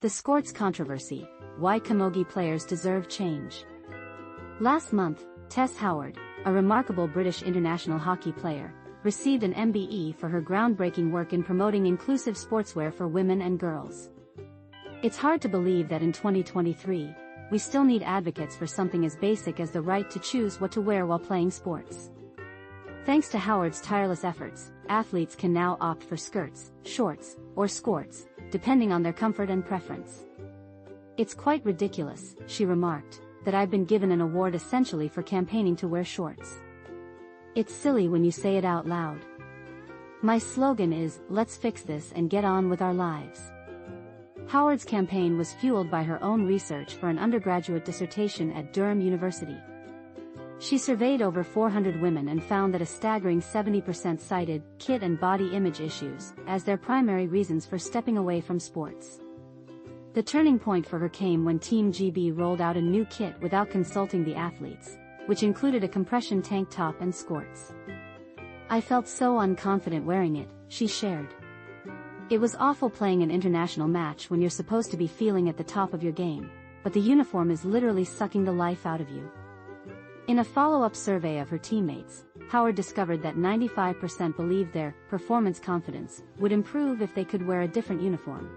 The Skorts controversy: why Camogie players deserve change. Last month, Tess Howard, a remarkable British international hockey player, received an MBE for her groundbreaking work in promoting inclusive sportswear for women and girls. It's hard to believe that in 2023, we still need advocates for something as basic as the right to choose what to wear while playing sports. Thanks to Howard's tireless efforts, athletes can now opt for skirts, shorts, or skorts, depending on their comfort and preference. "It's quite ridiculous," she remarked, "that I've been given an award essentially for campaigning to wear shorts. It's silly when you say it out loud. My slogan is, let's fix this and get on with our lives." Howard's campaign was fueled by her own research for an undergraduate dissertation at Durham University. She surveyed over 400 women and found that a staggering 70% cited kit and body image issues as their primary reasons for stepping away from sports. The turning point for her came when Team GB rolled out a new kit without consulting the athletes, which included a compression tank top and skorts. "I felt so unconfident wearing it," she shared. "It was awful playing an international match when you're supposed to be feeling at the top of your game, but the uniform is literally sucking the life out of you." In a follow-up survey of her teammates, Howard discovered that 95% believed their performance confidence would improve if they could wear a different uniform.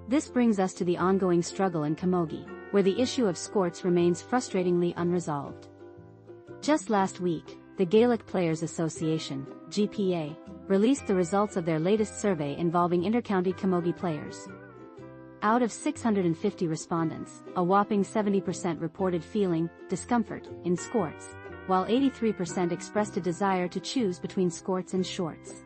This brings us to the ongoing struggle in Camogie, where the issue of skorts remains frustratingly unresolved. Just last week, the Gaelic Players Association, GPA, released the results of their latest survey involving inter-county Camogie players. Out of 650 respondents, a whopping 70% reported feeling discomfort in skorts, while 83% expressed a desire to choose between skorts and shorts.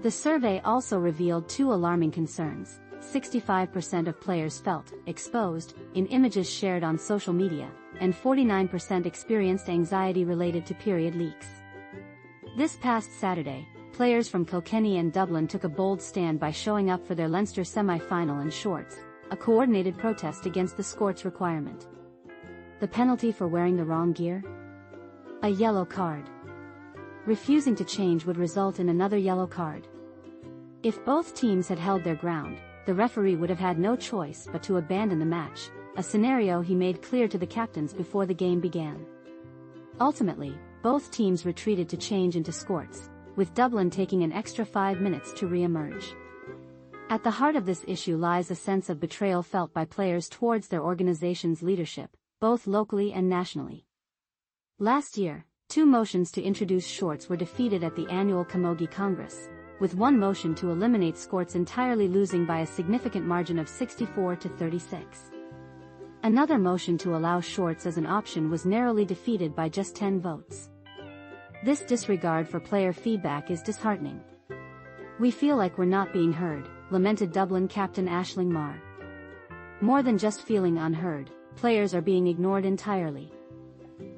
The survey also revealed two alarming concerns. 65% of players felt exposed in images shared on social media, and 49% experienced anxiety related to period leaks. This past Saturday, players from Kilkenny and Dublin took a bold stand by showing up for their Leinster semi-final in shorts, a coordinated protest against the skorts requirement. The penalty for wearing the wrong gear? A yellow card. Refusing to change would result in another yellow card. If both teams had held their ground, the referee would have had no choice but to abandon the match, a scenario he made clear to the captains before the game began. Ultimately, both teams retreated to change into skorts, with Dublin taking an extra 5 minutes to re-emerge. At the heart of this issue lies a sense of betrayal felt by players towards their organization's leadership, both locally and nationally. Last year, 2 motions to introduce shorts were defeated at the annual Camogie Congress, with one motion to eliminate skorts entirely losing by a significant margin of 64 to 36. Another motion to allow shorts as an option was narrowly defeated by just 10 votes. This disregard for player feedback is disheartening. "We feel like we're not being heard," lamented Dublin captain Aisling Marr. More than just feeling unheard, players are being ignored entirely.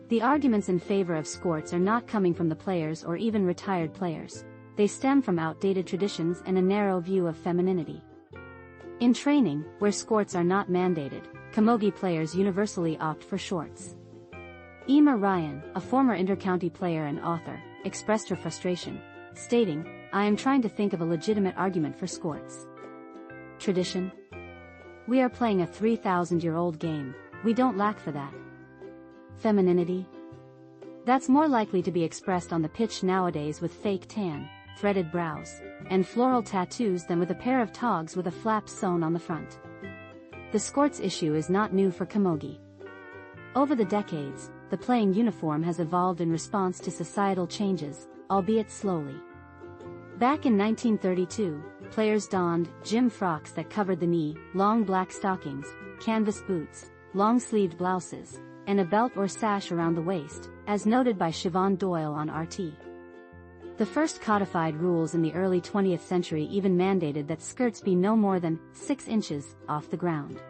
The arguments in favor of skorts are not coming from the players or even retired players. They stem from outdated traditions and a narrow view of femininity. In training, where skorts are not mandated, Camogie players universally opt for shorts. Emer Ryan, a former inter-county player and author, expressed her frustration, stating, "I am trying to think of a legitimate argument for skorts. Tradition? We are playing a 3,000-year-old game, we don't lack for that. Femininity? That's more likely to be expressed on the pitch nowadays with fake tan, threaded brows, and floral tattoos than with a pair of togs with a flap sewn on the front." The skorts issue is not new for Camogie. Over the decades, the playing uniform has evolved in response to societal changes, albeit slowly. Back in 1932, players donned gym frocks that covered the knee, long black stockings, canvas boots, long-sleeved blouses, and a belt or sash around the waist, as noted by Siobhan Doyle on RT. The first codified rules in the early 20th century even mandated that skirts be no more than 6 inches off the ground.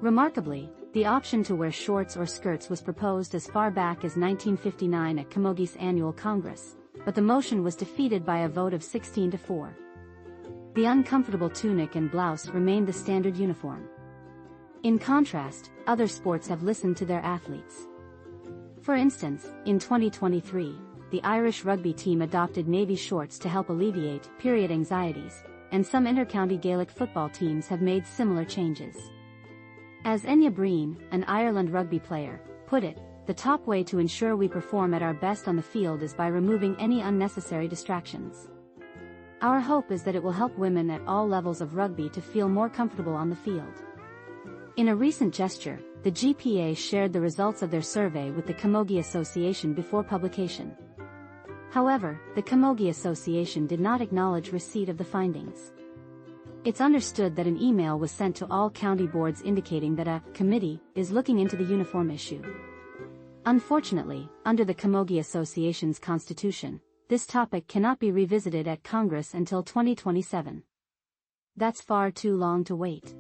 Remarkably, the option to wear shorts or skirts was proposed as far back as 1959 at Camogie's annual Congress, but the motion was defeated by a vote of 16 to 4. The uncomfortable tunic and blouse remained the standard uniform. In contrast, other sports have listened to their athletes. For instance, in 2023, the Irish rugby team adopted navy shorts to help alleviate period anxieties, and some inter-county Gaelic football teams have made similar changes. As Enya Breen, an Ireland rugby player, put it, the top way to ensure we perform at our best on the field is by removing any unnecessary distractions. Our hope is that it will help women at all levels of rugby to feel more comfortable on the field. In a recent gesture, the GPA shared the results of their survey with the Camogie Association before publication. However, the Camogie Association did not acknowledge receipt of the findings. It's understood that an email was sent to all county boards indicating that a committee is looking into the uniform issue. Unfortunately, under the Camogie Association's constitution, this topic cannot be revisited at Congress until 2027. That's far too long to wait.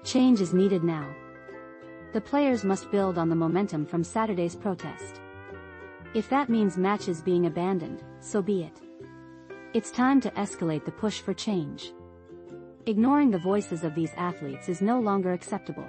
Change is needed now. The players must build on the momentum from Saturday's protest. If that means matches being abandoned, so be it. It's time to escalate the push for change. Ignoring the voices of these athletes is no longer acceptable.